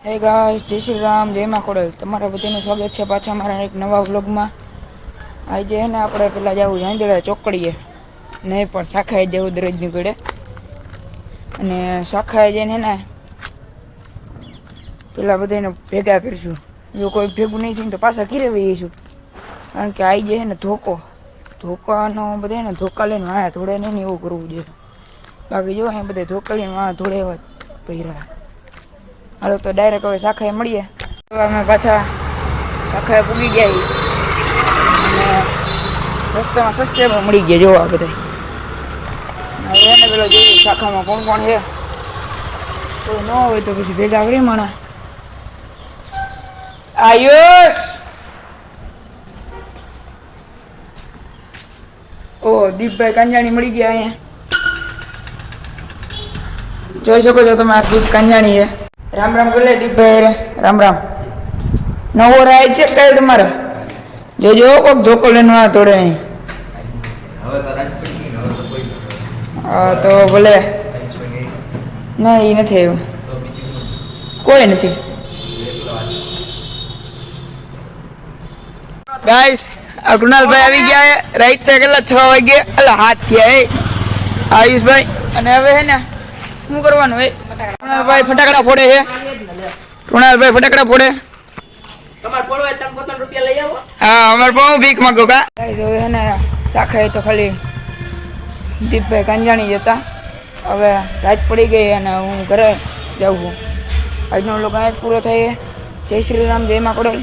હે ગાઈસ, જય શ્રી રામ, જય માં ખોડલ. તમારા બધાનું સ્વાગત છે પાછા મારા એક નવા વ્લોગમાં. આજે હે ને આપણે પેલા જવું આંધળા ચોકડીએ, નહીં પણ શાખાએ જવું દરરોજની ઘડે. અને શાખાએ જઈને હે ને પેલા બધાને ભેગા કરીશું. જો કોઈ ભેગું નહીં થઈને તો પાછા ઘીરે વહીશું, કારણ કે આવી જાય ને ધોકાનો બધા ને ધોકા લઈને વાયા ધોળે નહીં ને એવું કરવું જોઈએ. બાકી જો અહીંયા બધા ધોકા લઈને વાયા ધોળે એવા પહેર્યા. હાલો તો ડાયરેક્ટ હવે શાખાએ મળીએ. અમે પાછા શાખાએ પૂગી ગયા અને રસ્તામાં સબસ્ક્રાઈબર મળી ગયા જોવા બધા. હવે એને પેલો જોઈએ શાખામાં કોણ કોણ છે, કોઈ ન હોય તો પછી ભેગા કરી માણા. આયુષ, ઓ દીપભાઈ કાંજાણી મળી ગયા અહીંયા. જોઈ શકો છો તમે, આ દીપ કાંજાણી છે. રામ રામ બોલે દીપભાઈ. રામ રામ. નવો રાય છે કઈ તમારે? જોજો કોક ધોકો લઈને આ થોડે અહીં. હા તો ભલે. ના એ નથી આવ્યું, કોઈ નથી. ગાઈસ, આ કૃણાલભાઈ આવી ગયા. રાઈટ કેટલા 6 વાગે એટલે હાથ થયા એ આયુષભાઈ. અને હવે હે ને શું કરવાનું હોય? કૃણાલભાઈ ફટાકડા ફોડે છે. કૃણાલભાઈ ફટાકડા ફોડે. હા, અમારે બહુ ભીખ માંગો કા. હવે હે ને શાખાએ તો ખાલી દીપભાઈ કાંજાણી જતા. હવે રાત પડી ગઈ અને હું ઘરે જાઉં છું. આજનો લોકો અહીં પૂરો થાય. જય શ્રી રામ, જય માં ખોડલ.